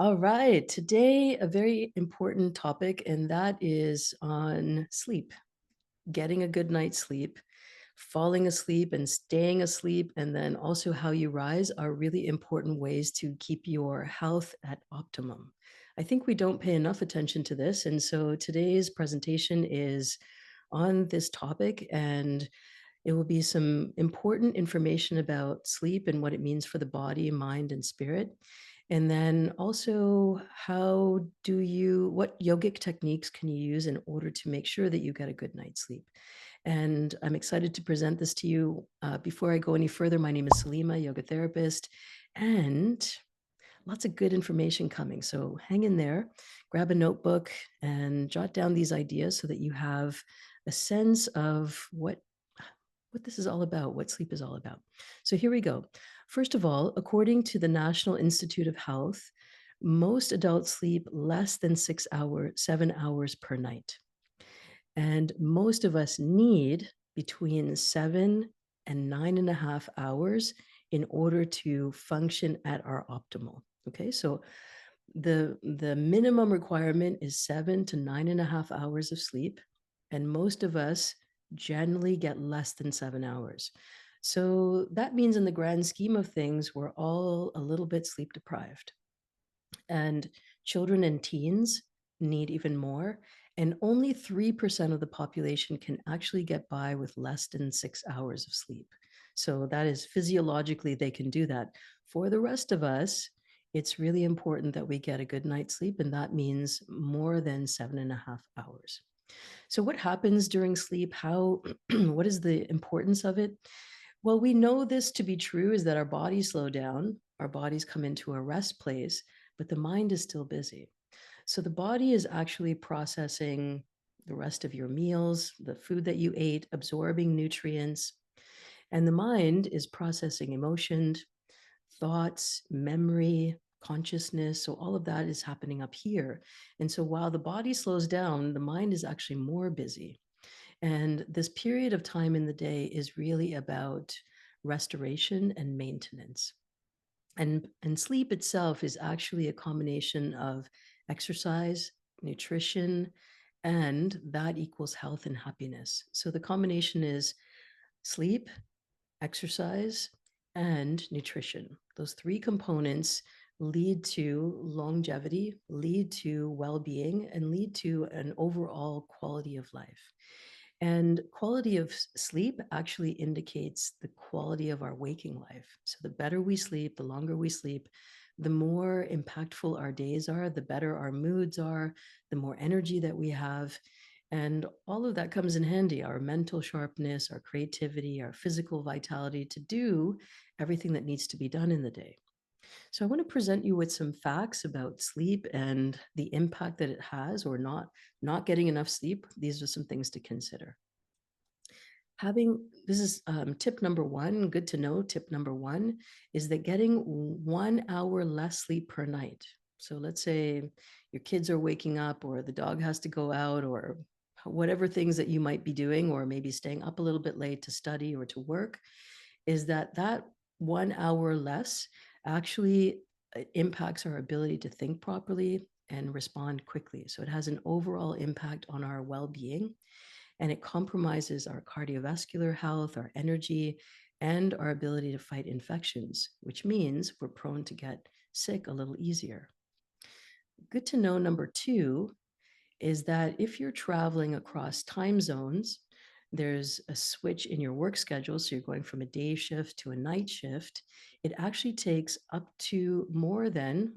All right. Today, a very important topic, and that is on sleep, getting a good night's sleep, falling asleep and staying asleep, and then also how you rise are really important ways to keep your health at optimum. I think we don't pay enough attention to this. And so today's presentation is on this topic, and it will be some important information about sleep and what it means for the body, mind, and spirit. And then also, what yogic techniques can you use in order to make sure that you get a good night's sleep? And I'm excited to present this to you. Before I go any further, my name is Salimah, yoga therapist, and lots of good information coming. So hang in there, grab a notebook, and jot down these ideas so that you have a sense of what this is all about, what sleep is all about. So here we go. First of all, according to the National Institute of Health, most adults sleep less than 6 hours, 7 hours per night. And most of us need between 7 and 9.5 hours in order to function at our optimal. Okay, so the minimum requirement is 7 to 9.5 hours of sleep, and most of us generally get less than 7 hours. So that means, in the grand scheme of things, we're all a little bit sleep deprived. And children and teens need even more. And only 3% of the population can actually get by with less than 6 hours of sleep. So that is physiologically, they can do that. For the rest of us, it's really important that we get a good night's sleep, and that means more than 7.5 hours. So, what happens during sleep? What is the importance of it? Well, we know this to be true is that our bodies slow down, our bodies come into a rest place, but the mind is still busy. So the body is actually processing the rest of your meals, the food that you ate, absorbing nutrients, and the mind is processing emotions, thoughts, memory, consciousness. So all of that is happening up here. And so while the body slows down, the mind is actually more busy. And this period of time in the day is really about restoration and maintenance. And sleep itself is actually a combination of exercise, nutrition, and that equals health and happiness. So the combination is sleep, exercise, and nutrition. Those three components lead to longevity, lead to well being, and lead to an overall quality of life. And quality of sleep actually indicates the quality of our waking life. So the better we sleep, the longer we sleep, the more impactful our days are, the better our moods are, the more energy that we have. And all of that comes in handy, our mental sharpness, our creativity, our physical vitality to do everything that needs to be done in the day. So I want to present you with some facts about sleep and the impact that it has, or not getting enough sleep. These are some things to consider. This is tip number one, good to know. Tip number one is that getting 1 hour less sleep per night. So let's say your kids are waking up, or the dog has to go out, or whatever things that you might be doing, or maybe staying up a little bit late to study or to work, is that 1 hour less actually impacts our ability to think properly and respond quickly. So it has an overall impact on our well-being, and it compromises our cardiovascular health, our energy, and our ability to fight infections, which means we're prone to get sick a little easier. Good to know, number two, is that if you're traveling across time zones, there's a switch in your work schedule. So you're going from a day shift to a night shift. It actually takes up to more than,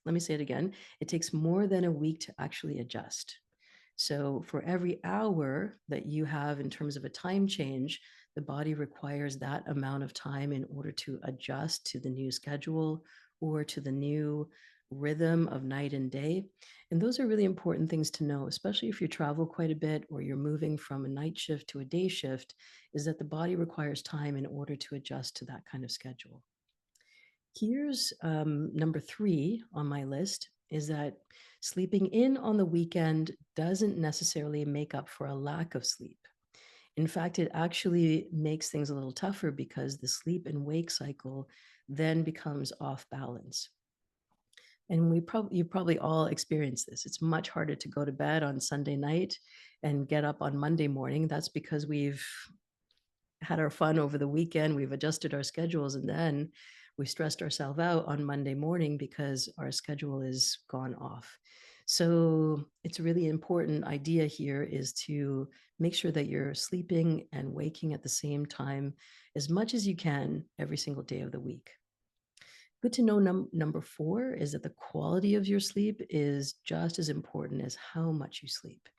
let me say it again, it takes more than a week to actually adjust. So for every hour that you have in terms of a time change, the body requires that amount of time in order to adjust to the new schedule or to the new rhythm of night and day. And those are really important things to know, especially if you travel quite a bit or you're moving from a night shift to a day shift, is that the body requires time in order to adjust to that kind of schedule. Here's number three on my list, is that sleeping in on the weekend doesn't necessarily make up for a lack of sleep. In fact, it actually makes things a little tougher because the sleep and wake cycle then becomes off balance. And you probably all experienced this. It's much harder to go to bed on Sunday night and get up on Monday morning. That's because we've had our fun over the weekend, we've adjusted our schedules, and then we stressed ourselves out on Monday morning because our schedule is gone off. So it's a really important idea here is to make sure that you're sleeping and waking at the same time as much as you can every single day of the week. Good to know number 4 is that the quality of your sleep is just as important as how much you sleep.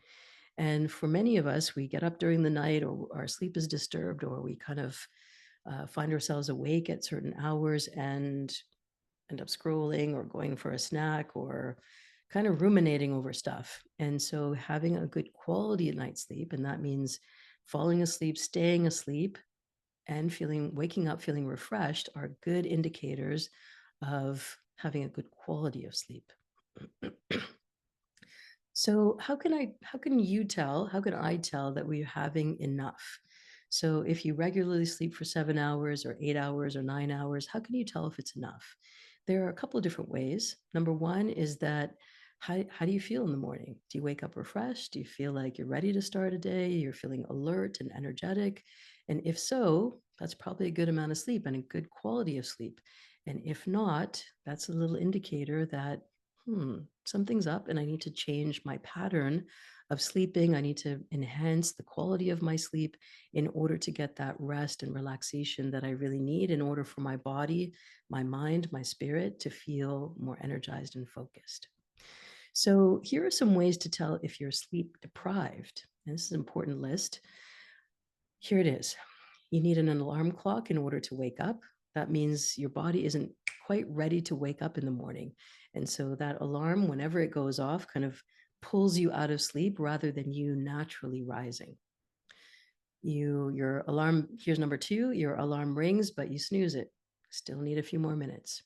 And for many of us, we get up during the night or our sleep is disturbed, or we kind of find ourselves awake at certain hours and end up scrolling or going for a snack or kind of ruminating over stuff. And so having a good quality night's sleep, and that means falling asleep, staying asleep, and waking up feeling refreshed, are good indicators of having a good quality of sleep. So how can I tell that we're having enough? So if you regularly sleep for 7 hours or 8 hours or 9 hours, how can you tell if it's enough? There are a couple of different ways. Number one is that how do you feel in the morning? Do you wake up refreshed? Do you feel like you're ready to start a day? You're feeling alert and energetic? And if so, that's probably a good amount of sleep and a good quality of sleep. And if not, that's a little indicator that something's up and I need to change my pattern of sleeping. I need to enhance the quality of my sleep in order to get that rest and relaxation that I really need in order for my body, my mind, my spirit to feel more energized and focused. So, here are some ways to tell if you're sleep deprived. And this is an important list. Here it is. You need an alarm clock in order to wake up. That means your body isn't quite ready to wake up in the morning. And so that alarm, whenever it goes off, kind of pulls you out of sleep rather than you naturally rising. Your alarm, here's number 2, your alarm rings, but you snooze it. Still need a few more minutes.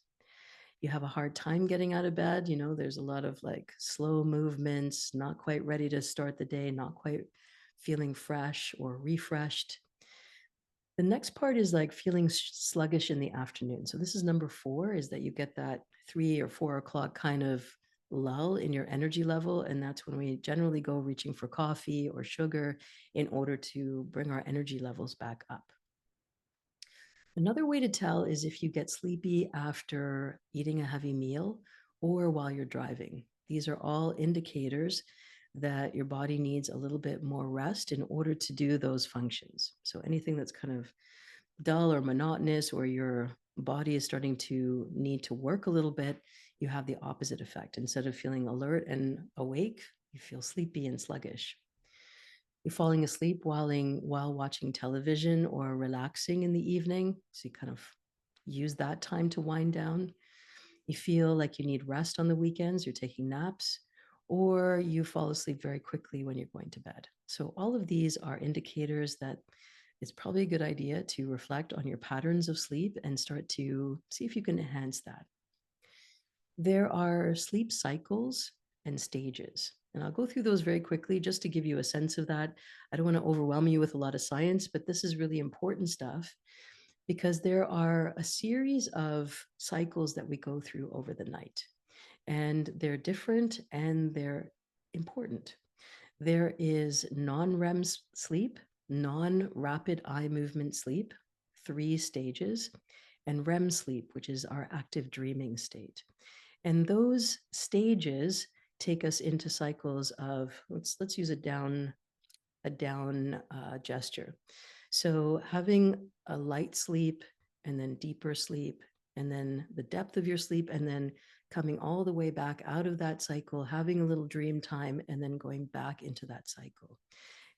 You have a hard time getting out of bed. There's a lot of like slow movements, not quite ready to start the day, not quite feeling fresh or refreshed. The next part is like feeling sluggish in the afternoon. So this is number 4, is that you get that 3 or 4 o'clock kind of lull in your energy level. And that's when we generally go reaching for coffee or sugar in order to bring our energy levels back up. Another way to tell is if you get sleepy after eating a heavy meal or while you're driving. These are all indicators that your body needs a little bit more rest in order to do those functions. So anything that's kind of dull or monotonous, or your body is starting to need to work a little bit, you have the opposite effect. Instead of feeling alert and awake, you feel sleepy and sluggish. You're falling asleep while watching television or relaxing in the evening. So you kind of use that time to wind down. You feel like you need rest on the weekends, you're taking naps, or you fall asleep very quickly when you're going to bed. So all of these are indicators that it's probably a good idea to reflect on your patterns of sleep and start to see if you can enhance that. There are sleep cycles and stages. And I'll go through those very quickly just to give you a sense of that. I don't want to overwhelm you with a lot of science, but this is really important stuff because there are a series of cycles that we go through over the night. And they're different and they're important. There is non-REM sleep, non-rapid eye movement sleep, 3 stages, and REM sleep, which is our active dreaming state. And those stages take us into cycles of, let's use a down gesture. So having a light sleep and then deeper sleep and then the depth of your sleep and then coming all the way back out of that cycle, having a little dream time and then going back into that cycle.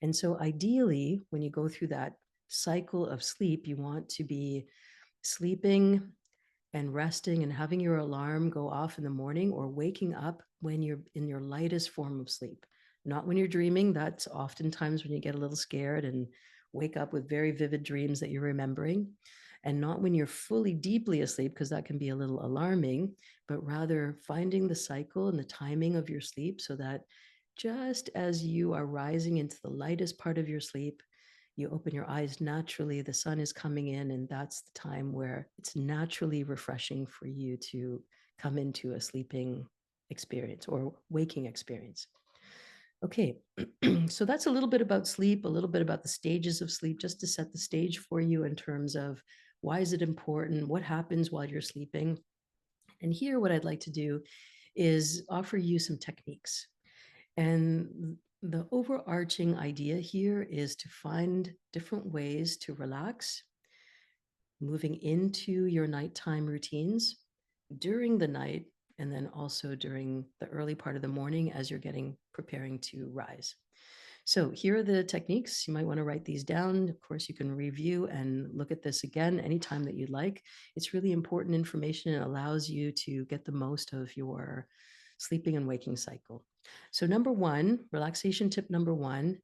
And so ideally, when you go through that cycle of sleep, you want to be sleeping and resting and having your alarm go off in the morning or waking up when you're in your lightest form of sleep. Not when you're dreaming. That's oftentimes when you get a little scared and wake up with very vivid dreams that you're remembering. And not when you're fully deeply asleep, because that can be a little alarming, but rather finding the cycle and the timing of your sleep so that just as you are rising into the lightest part of your sleep, you open your eyes naturally, the sun is coming in, and that's the time where it's naturally refreshing for you to come into a sleeping experience or waking experience. Okay, so that's a little bit about sleep, a little bit about the stages of sleep, just to set the stage for you in terms of why is it important, what happens while you're sleeping. And here, what I'd like to do is offer you some techniques. And the overarching idea here is to find different ways to relax, moving into your nighttime routines during the night, and then also during the early part of the morning as you're getting preparing to rise. So here are the techniques. You might want to write these down. Of course, you can review and look at this again anytime that you'd like. It's really important information. It allows you to get the most of your sleeping and waking cycle. So number one, relaxation tip number one,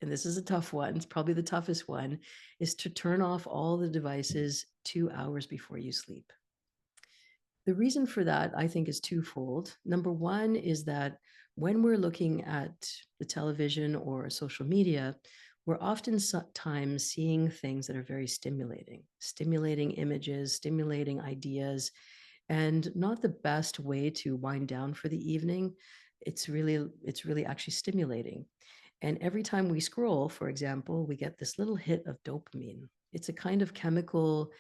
and this is a tough one, it's probably the toughest one, is to turn off all the devices 2 hours before you sleep. The reason for that, I think, is twofold. Number one is that when we're looking at the television or social media, we're oftentimes seeing things that are very stimulating images, stimulating ideas, and not the best way to wind down for the evening. It's really actually stimulating. And every time we scroll, for example, we get this little hit of dopamine. It's a kind of chemical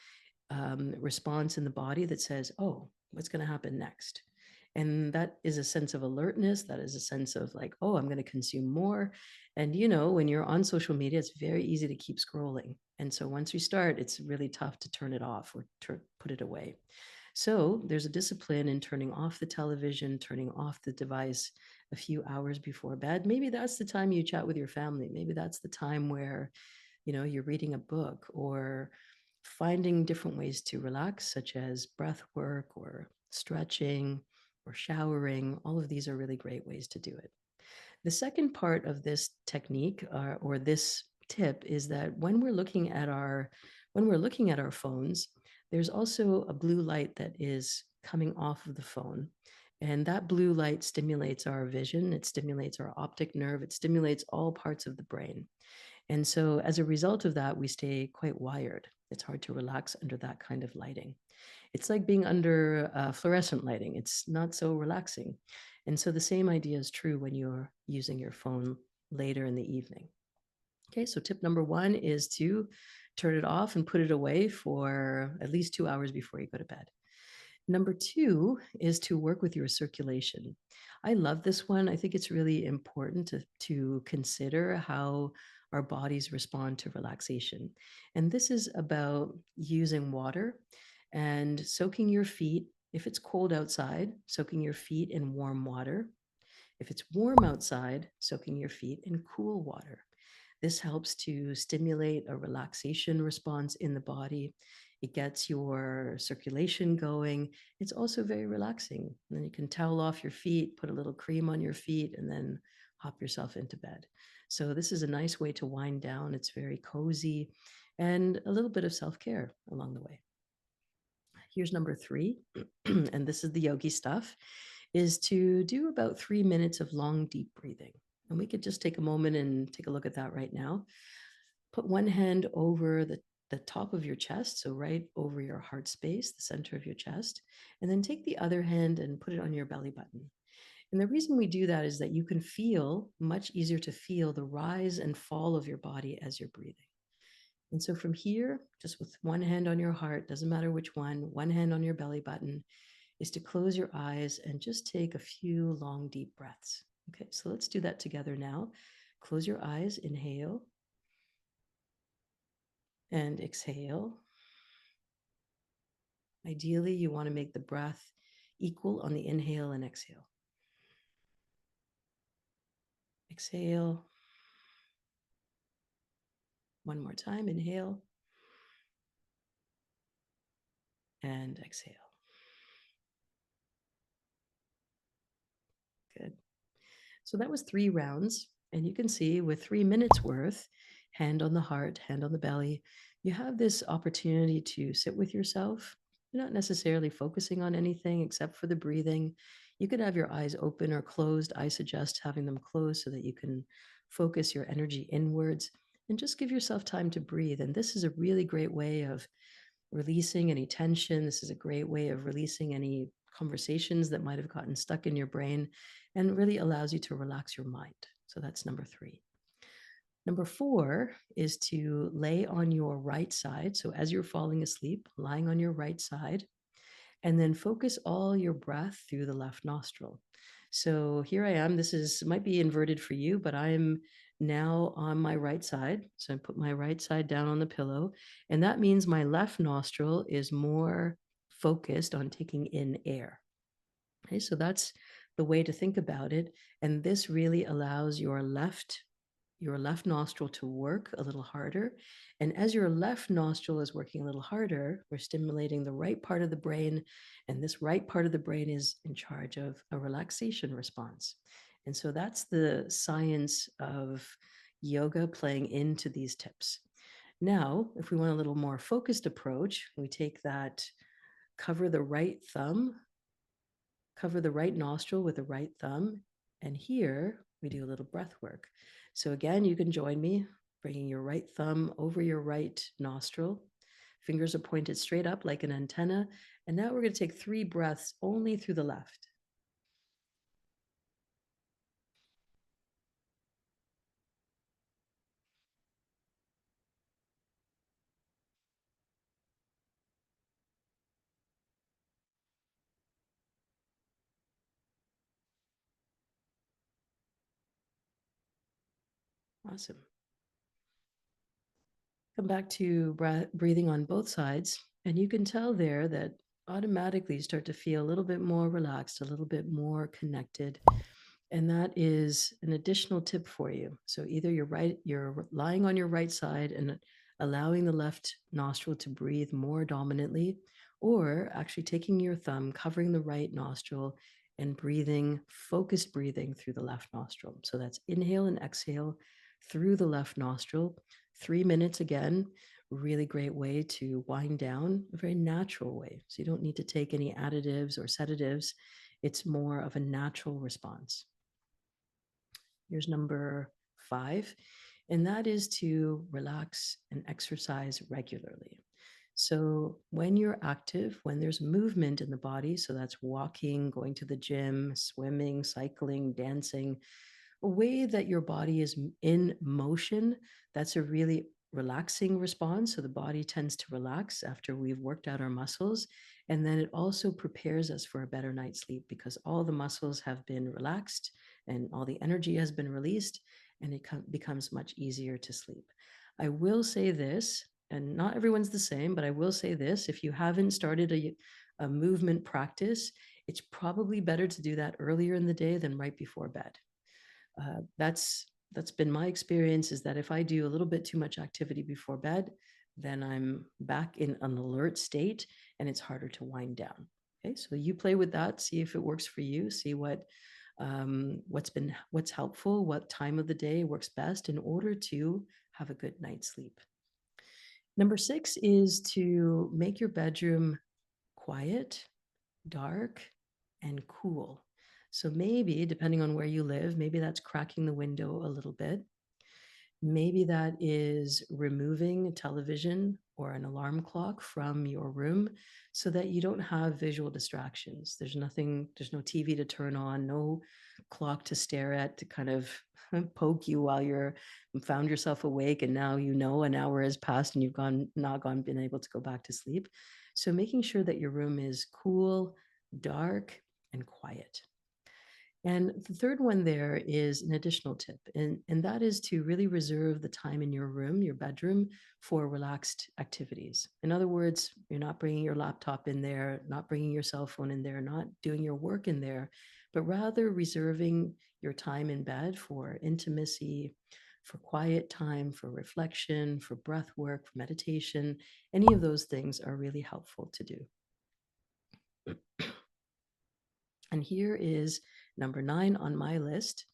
response in the body that says, oh, what's going to happen next? And that is a sense of alertness. That is a sense of like, oh, I'm going to consume more. And, when you're on social media, it's very easy to keep scrolling. And so once we start, it's really tough to turn it off or put it away. So there's a discipline in turning off the television, turning off the device a few hours before bed. Maybe that's the time you chat with your family. Maybe that's the time where, you're reading a book or finding different ways to relax, such as breath work or stretching or showering. All of these are really great ways to do it. The second part of this technique or this tip is that when we're looking at our phones, there's also a blue light that is coming off of the phone. And that blue light stimulates our vision, it stimulates our optic nerve, it stimulates all parts of the brain. And so as a result of that, we stay quite wired. It's hard to relax under that kind of lighting. It's like being under fluorescent lighting. It's not so relaxing. And so the same idea is true when you're using your phone later in the evening. Okay, so tip number one is to turn it off and put it away for at least 2 hours before you go to bed. Number two is to work with your circulation. I love this one. I think it's really important to consider how our bodies respond to relaxation. And this is about using water and soaking your feet. If it's cold outside, soaking your feet in warm water. If it's warm outside, soaking your feet in cool water. This helps to stimulate a relaxation response in the body. It gets your circulation going. It's also very relaxing. And then you can towel off your feet, put a little cream on your feet, and then hop yourself into bed. So this is a nice way to wind down. It's very cozy and a little bit of self-care along the way. Here's number three, and this is the yogi stuff, is to do about 3 minutes of long, deep breathing. And we could just take a moment and take a look at that right now. Put one hand over the top of your chest, so right over your heart space, the center of your chest, and then take the other hand and put it on your belly button. And the reason we do that is that you can feel, much easier to feel, the rise and fall of your body as you're breathing. And so from here, just with one hand on your heart, doesn't matter which one hand on your belly button, is to close your eyes and just take a few long, deep breaths. Okay, so let's do that together now. Close your eyes, inhale, and exhale. Ideally, you want to make the breath equal on the inhale and exhale. Exhale. One more time, inhale and exhale. Good. So that was 3 rounds. And you can see with 3 minutes worth, hand on the heart, hand on the belly, you have this opportunity to sit with yourself. You're not necessarily focusing on anything except for the breathing. You could have your eyes open or closed. I suggest having them closed so that you can focus your energy inwards and just give yourself time to breathe. And this is a really great way of releasing any tension. This is a great way of releasing any conversations that might have gotten stuck in your brain, and really allows you to relax your mind. So that's number 3. Number 4 is to lay on your right side. So as you're falling asleep, lying on your right side, and then focus all your breath through the left nostril. So here I am. This might be inverted for you, but I'm now on my right side. So I put my right side down on the pillow, and that means my left nostril is more focused on taking in air. Okay, so that's the way to think about it. And this really allows your left nostril to work a little harder. And as your left nostril is working a little harder, we're stimulating the right part of the brain. And this right part of the brain is in charge of a relaxation response. And so that's the science of yoga playing into these tips. Now, if we want a little more focused approach, we take that cover the right thumb, cover the right nostril with the right thumb. And here we do a little breath work. So again, you can join me, bringing your right thumb over your right nostril. Fingers are pointed straight up like an antenna. And now we're going to take 3 breaths only through the left. Awesome. Come back to breathing on both sides. And you can tell there that automatically you start to feel a little bit more relaxed, a little bit more connected. And that is an additional tip for you. So either you're lying on your right side and allowing the left nostril to breathe more dominantly, or actually taking your thumb, covering the right nostril, and breathing, focused breathing through the left nostril. So that's inhale and exhale through the left nostril. 3 minutes again, really great way to wind down, a very natural way. So you don't need to take any additives or sedatives. It's more of a natural response. Here's number 5, and that is to relax and exercise regularly. So, when you're active, when there's movement in the body, so that's walking, going to the gym, swimming, cycling, dancing, a way that your body is in motion, that's a really relaxing response. So the body tends to relax after we've worked out our muscles. And then it also prepares us for a better night's sleep because all the muscles have been relaxed and all the energy has been released, and it becomes much easier to sleep. I will say this, and not everyone's the same, but I will say this: if you haven't started a movement practice, it's probably better to do that earlier in the day than right before bed. That's been my experience, is that if I do a little bit too much activity before bed, then I'm back in an alert state and it's harder to wind down. Okay, so you play with that, see if it works for you, see what's helpful, what time of the day works best in order to have a good night's sleep. Number 6 is to make your bedroom quiet, dark, and cool. So maybe, depending on where you live, maybe that's cracking the window a little bit. Maybe that is removing a television or an alarm clock from your room so that you don't have visual distractions. There's no TV to turn on, no clock to stare at to kind of poke you while you're found yourself awake and now you know an hour has passed and you've been able to go back to sleep. So making sure that your room is cool, dark, and quiet. And the third one there is an additional tip, and that is to really reserve the time in your room, your bedroom, for relaxed activities. In other words, you're not bringing your laptop in there, not bringing your cell phone in there, not doing your work in there, but rather reserving your time in bed for intimacy, for quiet time, for reflection, for breath work, for meditation. Any of those things are really helpful to do. And here is number 9 on my list,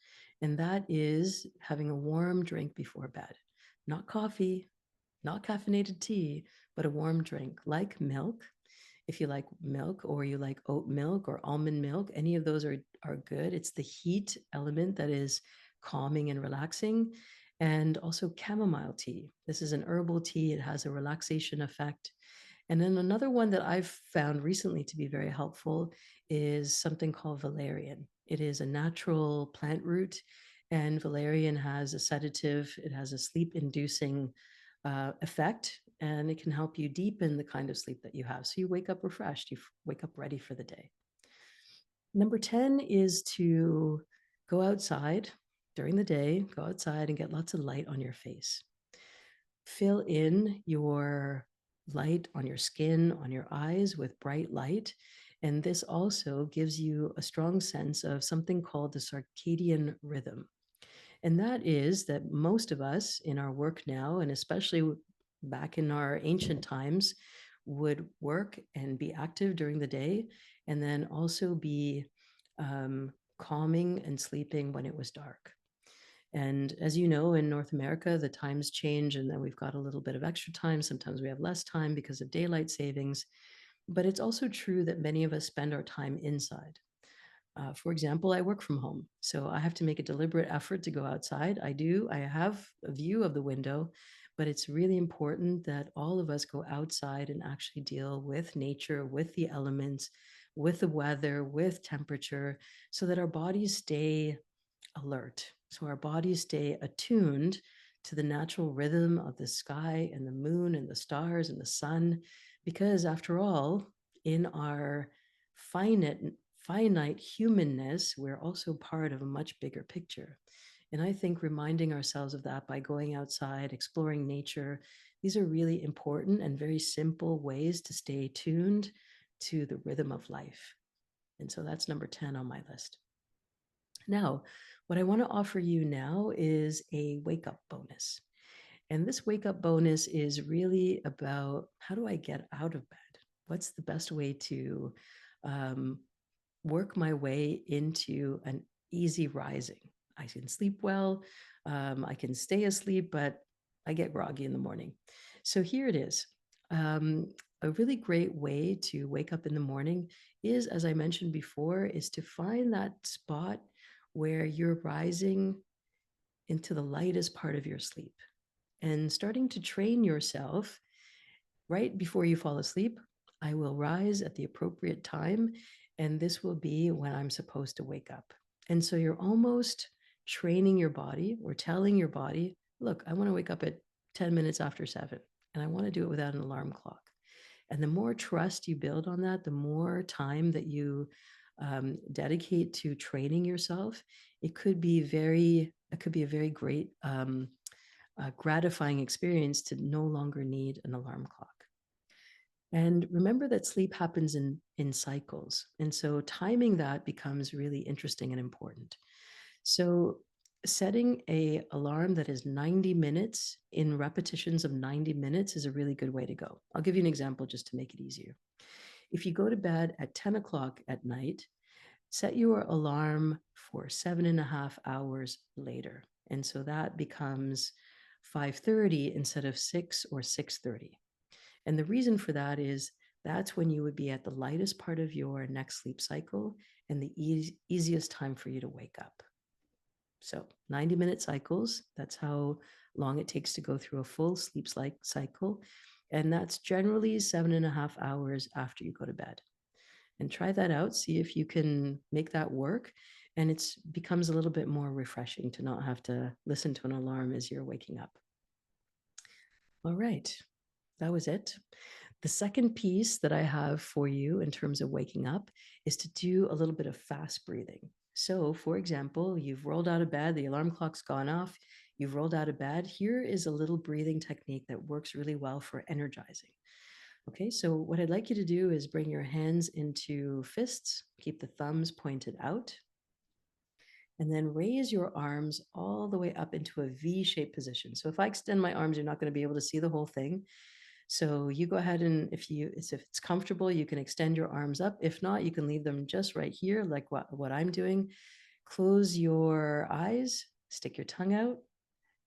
and that is having a warm drink before bed. Not coffee, not caffeinated tea, but a warm drink like milk. If you like milk or you like oat milk or almond milk, any of those are good. It's the heat element that is calming and relaxing. And also chamomile tea. This is an herbal tea. It has a relaxation effect. And then another one that I've found recently to be very helpful is something called valerian. It is a natural plant root, and valerian has a sedative, it has a sleep inducing effect, and it can help you deepen the kind of sleep that you have. So you wake up refreshed, you wake up ready for the day. Number 10 is to go outside during the day, go outside and get lots of light on your face. Fill in your light on your skin, on your eyes with bright light. And this also gives you a strong sense of something called the circadian rhythm. And that is that most of us in our work now, and especially back in our ancient times, would work and be active during the day and then also be calming and sleeping when it was dark. And as you know, in North America, the times change, and then we've got a little bit of extra time. Sometimes we have less time because of daylight savings. But it's also true that many of us spend our time inside. For example, I work from home, so I have to make a deliberate effort to go outside. I have a view of the window, but it's really important that all of us go outside and actually deal with nature, with the elements, with the weather, with temperature, so that our bodies stay alert. So our bodies stay attuned to the natural rhythm of the sky and the moon and the stars and the sun, because after all, in our finite humanness, we're also part of a much bigger picture. And I think reminding ourselves of that by going outside, exploring nature, these are really important and very simple ways to stay tuned to the rhythm of life. And so that's number 10 on my list. Now, what I want to offer you now is a wake up bonus. And this wake up bonus is really about how do I get out of bed? What's the best way to um, work my way into an easy rising? I can sleep well, I can stay asleep, but I get groggy in the morning. So here it is. A really great way to wake up in the morning is, as I mentioned before, is to find that spot where you're rising into the lightest part of your sleep and starting to train yourself right before you fall asleep. I will rise at the appropriate time, and this will be when I'm supposed to wake up. And so you're almost training your body or telling your body, look, I want to wake up at 10 minutes after 7, and I want to do it without an alarm clock. And the more trust you build on that, the more time that you dedicate to training yourself, it could be a very great gratifying experience to no longer need an alarm clock. And remember that sleep happens in cycles. And so timing that becomes really interesting and important. So setting a alarm that is 90 minutes in repetitions of 90 minutes is a really good way to go. I'll give you an example just to make it easier. If you go to bed at 10 o'clock at night, set your alarm for 7.5 hours later. And so that becomes 5:30 instead of 6 or 6:30. And the reason for that is that's when you would be at the lightest part of your next sleep cycle and the easiest time for you to wake up. So 90-minute cycles, that's how long it takes to go through a full sleep cycle. And that's generally 7.5 hours after you go to bed. And try that out, see if you can make that work. And it becomes a little bit more refreshing to not have to listen to an alarm as you're waking up. All right, that was it. The second piece that I have for you in terms of waking up is to do a little bit of fast breathing. So, for example, you've rolled out of bed, the alarm clock's gone off, you've rolled out of bed. Here is a little breathing technique that works really well for energizing. Okay, so what I'd like you to do is bring your hands into fists, keep the thumbs pointed out, and then raise your arms all the way up into a V-shaped position. So if I extend my arms, you're not going to be able to see the whole thing. So you go ahead and if it's comfortable, you can extend your arms up. If not, you can leave them just right here, like what I'm doing. Close your eyes, stick your tongue out,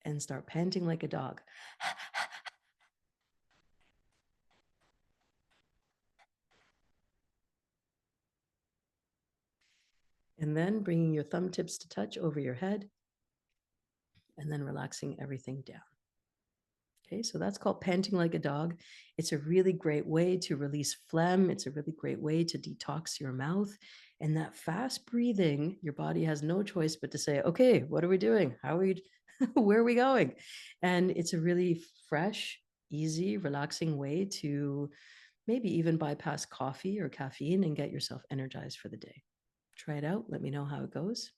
and start panting like a dog. And then bringing your thumb tips to touch over your head, and then relaxing everything down. Okay, so that's called panting like a dog. It's a really great way to release phlegm. It's a really great way to detox your mouth. And that fast breathing, your body has no choice but to say, okay, what are we doing? How are we, where are we going? And it's a really fresh, easy, relaxing way to maybe even bypass coffee or caffeine and get yourself energized for the day. Try it out. Let me know how it goes.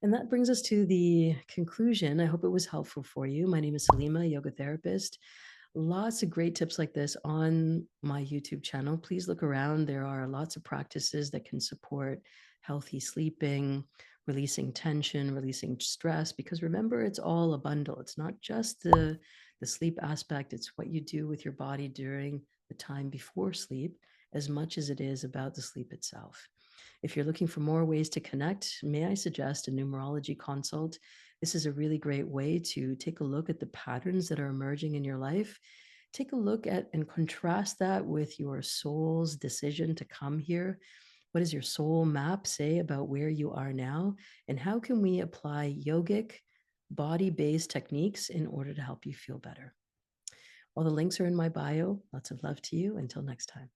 And that brings us to the conclusion. I hope it was helpful for you. My name is Salimah, yoga therapist. Lots of great tips like this on my YouTube channel. Please look around. There are lots of practices that can support healthy sleeping, releasing tension, releasing stress, because remember, it's all a bundle. It's not just the sleep aspect, it's what you do with your body during the time before sleep, as much as it is about the sleep itself. If you're looking for more ways to connect, may I suggest a numerology consult? This is a really great way to take a look at the patterns that are emerging in your life. Take a look at and contrast that with your soul's decision to come here. What does your soul map say about where you are now? And how can we apply yogic, body based techniques in order to help you feel better? All the links are in my bio. Lots of love to you. Until next time.